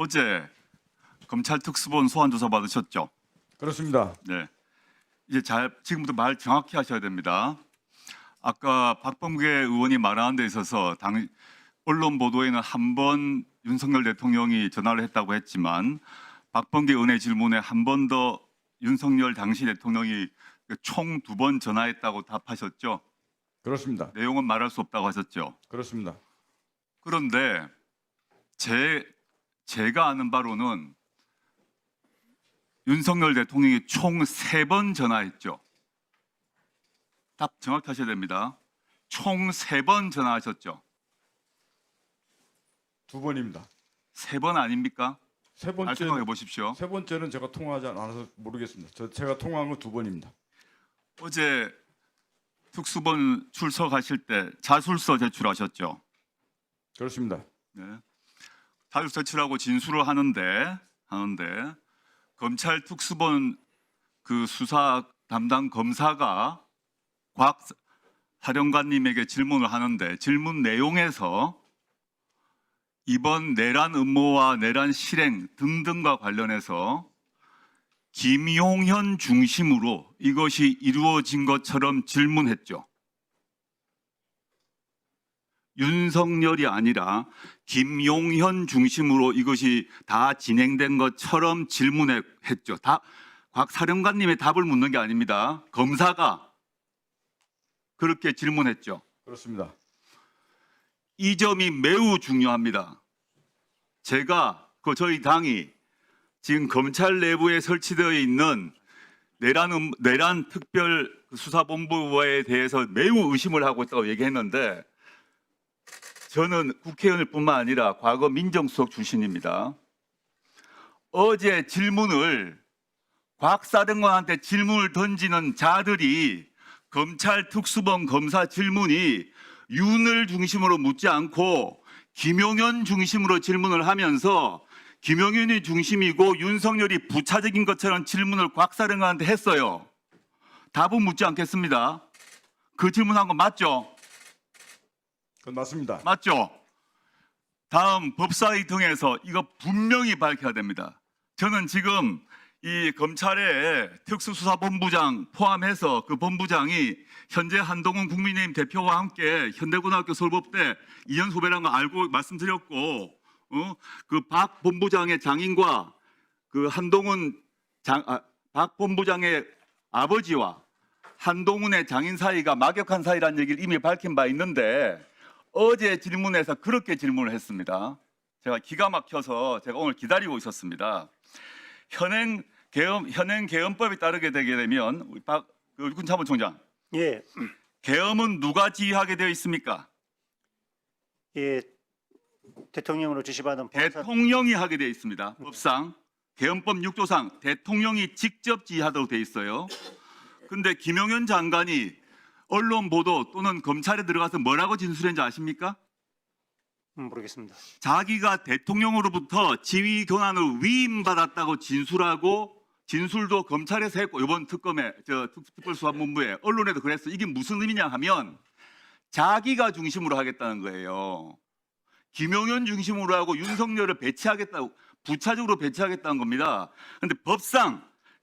어제 검찰 특수본 소환 조사 받으셨죠? 그렇습니다. 네. 이제 지금부터 말 정확히 하셔야 됩니다. 아까 박범계 의원이 말하는 데 있어서 언론 보도에는 한 번 윤석열 대통령이 전화를 했다고 했지만 박범계 의원의 질문에 한 번 더 윤석열 당시 대통령이 총 2번 전화했다고 답하셨죠? 그렇습니다. 내용은 말할 수 없다고 하셨죠? 그렇습니다. 그런데 제가 아는 바로는 윤석열 대통령이 총 3번 전화했죠. 답 정확히 하셔야 됩니다. 총 3번 전화하셨죠. 2번입니다. 3번 아닙니까? 세 잘 생각해 번째 보십시오. 세 번째는 제가 통화하지 않아서 모르겠습니다. 제가 통화한 건 2번입니다. 어제 특수본 출석하실 때 자술서 제출하셨죠. 그렇습니다. 네. 자술서 제출하고 진술을 하는데 검찰 특수본 그 수사 담당 검사가 곽 사령관님에게 질문을 하는데 질문 내용에서 이번 내란 음모와 내란 실행 등등과 관련해서 김용현 중심으로 이것이 이루어진 것처럼 질문했죠. 윤석열이 아니라 김용현 중심으로 이것이 다 진행된 것처럼 질문했죠. 곽 사령관님의 답을 묻는 게 아닙니다. 검사가 그렇게 질문했죠. 그렇습니다. 이 점이 매우 중요합니다. 저희 당이 지금 검찰 내부에 설치되어 있는 내란 특별 수사본부에 대해서 매우 의심을 하고 있다고 얘기했는데 저는 국회의원일 뿐만 아니라 과거 민정수석 출신입니다. 어제 곽 사령관한테 질문을 던지는 자들이 검찰 특수본 검사 질문이 윤을 중심으로 묻지 않고 김용현 중심으로 질문을 하면서 김용현이 중심이고 윤석열이 부차적인 것처럼 질문을 곽 사령관한테 했어요. 답은 묻지 않겠습니다. 그 질문한 거 맞죠? 그건 맞습니다. 맞죠? 다음 법사위 등에서 이거 분명히 밝혀야 됩니다. 저는 지금 이 검찰의 특수수사본부장 포함해서 그 본부장이 현재 한동훈 국민의힘 대표와 함께 현대고등학교 설법대 이현 후배라는 거 알고 말씀드렸고, 그 박 본부장의 장인과 그 박 본부장의 아버지와 한동훈의 장인 사이가 막역한 사이라는 얘기를 이미 밝힌 바 있는데 어제 질문에서 그렇게 질문을 했습니다. 제가 기가 막혀서 제가 오늘 기다리고 있었습니다. 현행 계엄법에 따르게 되게 되면 우리 박군 참모총장, 예, 계엄은 누가 지휘하게 되어 있습니까? 예, 대통령으로 지시받은 대통령이 하게 되어 있습니다. 법상 계엄법 6조상 대통령이 직접 지휘하도록 되어 있어요. 근데 김용현 장관이 언론 보도 또는 검찰에 들어가서 뭐라고 진술했는지 아십니까? 모르겠습니다. 자기가 대통령으로부터 지휘 권한을 위임받았다고 진술하고 진술도 검찰에서 했고 이번 특별수사본부에 언론에도 그랬어. 이게 무슨 의미냐 하면 자기가 중심으로 하겠다는 거예요. 김용현 중심으로 하고 윤석열을 배치하겠다고 부차적으로 배치하겠다는 겁니다. 그런데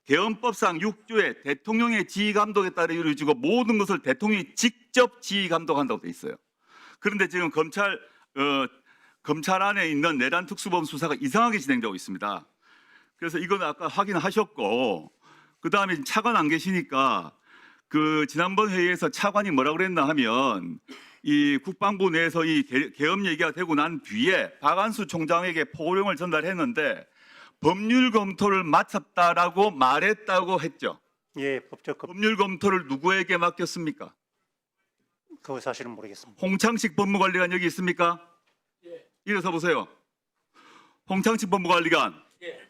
계엄법상 6조에 대통령의 지휘 감독에 따라 이루어지고 모든 것을 대통령이 직접 지휘 감독한다고 돼 있어요. 그런데 지금 검찰 안에 있는 내란 특수본 수사가 이상하게 진행되고 있습니다. 그래서 이거는 아까 확인하셨고, 그 다음에 차관 안 계시니까 그 지난번 회의에서 차관이 뭐라고 그랬나 하면 이 국방부 내에서 이 계엄 얘기가 되고 난 뒤에 박안수 총장에게 포고령을 전달했는데 법률 검토를 마쳤다라고 말했다고 했죠. 예, 법률 검토를 누구에게 맡겼습니까? 그 사실은 모르겠습니다. 홍창식 법무관리관 여기 있습니까? 예. 일어서 보세요. 홍창식 법무관리관. 예.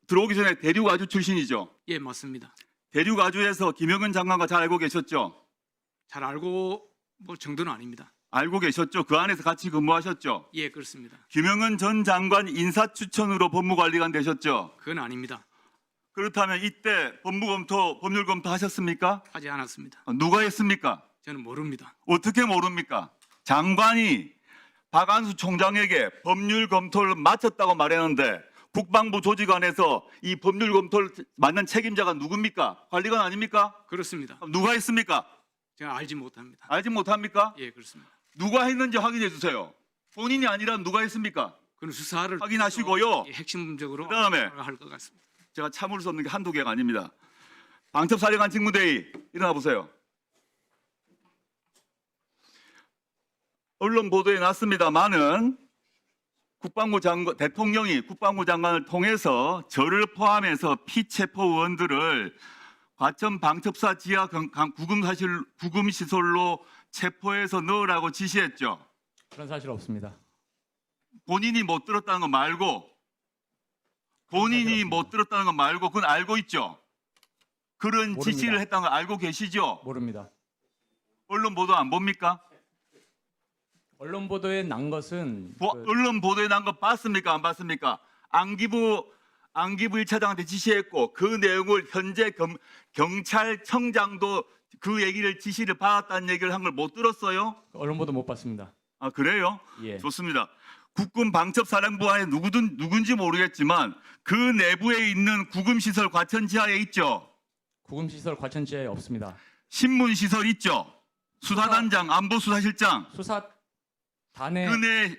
들어오기 전에 대륙아주 출신이죠. 예, 맞습니다. 대륙아주에서 김영은 장관과 잘 알고 계셨죠? 잘 알고 뭐 정도는 아닙니다. 알고 계셨죠? 그 안에서 같이 근무하셨죠? 예, 그렇습니다. 김영은 전 장관 인사추천으로 법무관리관 되셨죠? 그건 아닙니다. 그렇다면 이때 법률 검토 하셨습니까? 하지 않았습니다. 누가 했습니까? 저는 모릅니다. 어떻게 모릅니까? 장관이 박안수 총장에게 법률 검토를 마쳤다고 말했는데 국방부 조직안에서 이 법률 검토를 맡는 책임자가 누굽니까? 관리관 아닙니까? 그렇습니다. 그럼 누가 했습니까? 제가 알지 못합니다. 알지 못합니까? 예, 그렇습니다. 누가 했는지 확인해 주세요. 본인이 아니라 누가 했습니까? 그는 수사를 확인하시고요. 예, 핵심적으로 그다음에 할 것 같습니다. 제가 참을 수 없는 게 한두 개가 아닙니다. 방첩사령관 직무대의 일어나 보세요. 언론 보도에 났습니다만은 대통령이 국방부 장관을 통해서 저를 포함해서 피체포 의원들을 과천 방첩사 지하 구금시설로 체포해서 넣으라고 지시했죠. 그런 사실 없습니다. 본인이 못 들었다는 거 말고 그건 알고 있죠. 그런 모릅니다. 지시를 했다는 걸 알고 계시죠. 모릅니다. 언론 보도 안 봅니까? 언론 보도에 난 것은 언론 보도에 난 거 봤습니까? 안 봤습니까? 안기부 1차장한테 지시했고 그 내용을 현재 경찰청장도 그 얘기를 지시를 받았다는 얘기를 한 걸 못 들었어요? 언론 보도 못 봤습니다. 아 그래요? 예. 좋습니다. 국군 방첩사령부에 누군지 모르겠지만 그 내부에 있는 구금시설 과천 지하에 있죠. 구금시설 과천지하에 없습니다. 신문시설 있죠. 수사단장, 안보수사실장 수사단에 그 내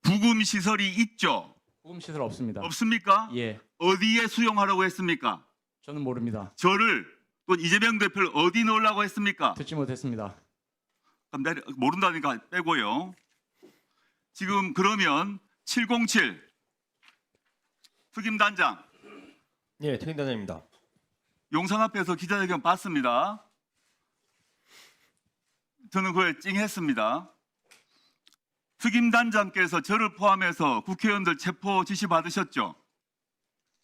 구금시설이 있죠. 구금시설 없습니다. 없습니까? 예, 어디에 수용하라고 했습니까? 저는 모릅니다. 저를 또 이재명 대표를 어디 넣으려고 했습니까? 듣지 못했습니다. 그럼 모른다니까 빼고요. 지금 그러면 707 특임단장 예, 특임단장입니다. 용산 앞에서 기자회견 봤습니다. 저는 그걸 찡했습니다. 특임단장께서 저를 포함해서 국회의원들 체포 지시 받으셨죠?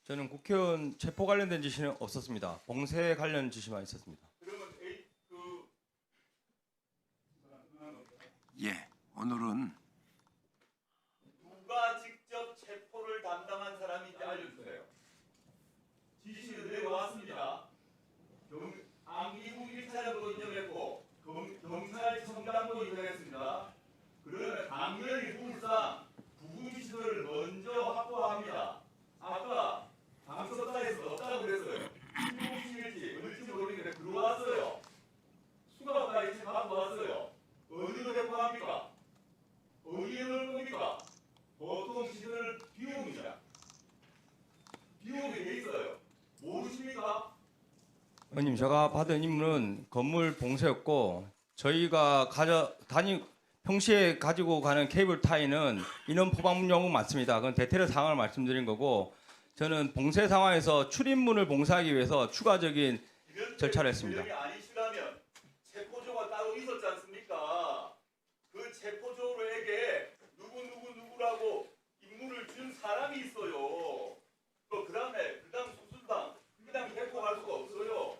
저는 국회의원 체포 관련된 지시는 없었습니다. 봉쇄 관련 지시만 있었습니다. 예, 오늘은 누가 직접 체포를 담당한 사람인지 알려주세요. 지시를 내려왔습니다. 안기부 1차장도 인정했고 경찰청장도 인정했습니다. 그러면 당연히 룰상 구금시설을 먼저 확보합니다. 아까 방송사에서 없다고 그랬어요. 신문실지 어딜지 모르겠는데 들어왔어요. 수갑까지 채 갖고 왔어요. 어디로 대포합니까? 어디에 넣을 겁니까? 보통 시설을 비움이다. 비움이 돼 있어요. 모르십니까? 의원님, 제가 받은 임무는 건물 봉쇄였고 저희가 평시에 가지고 가는 케이블 타이는 인원 포방용은 맞습니다. 그건 대테러 상황을 말씀드린 거고 저는 봉쇄 상황에서 출입문을 봉쇄하기 위해서 추가적인 절차를 했습니다. 이런 게 아니시라면 체포조가 따로 있었지 않습니까? 그 체포조에게 누구라고 임무를 준 사람이 있어요. 그다음에 수순당 그냥 대포할 수가 없어요.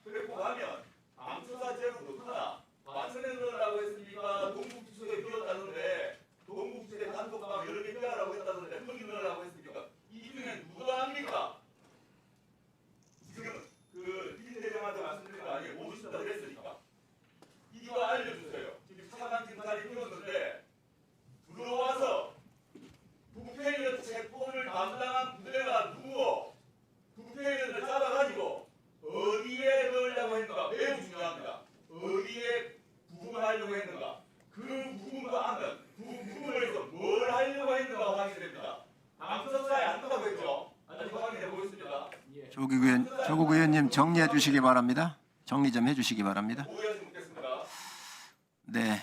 대포하면 암수사죄로 넣거나 완전에 넣으라고 했으니까 동국지소에 비웠다는데 동국지소에 단독방 여러 개 비하라고 했다는데 거기 넣으라고 했습니까? 이 중에 누가 합니까? 지금 그 대장한테 말씀드린 거 아니에요? 모르신다 그랬으니까. 이거 알려주세요. 지금 차관 경찰이 비웠는데 들어와서 국회의원 체포를 담당한 부대가 누구 국회의원을 잡아가지고 어디에 넣으려고 했는가 매우 중요합니다. 어디에 구금하려고 했는가 그 구금과 하면 그 구금을 해서 뭘 하려고 했는가 확인됩니다. 방송사에 안 넣다고 했죠? 아직 확인해 보겠습니다. 조국 의원님 정리해 주시기 바랍니다. 정리 좀 해주시기 바랍니다. 오해하지 묻겠습니다. 네.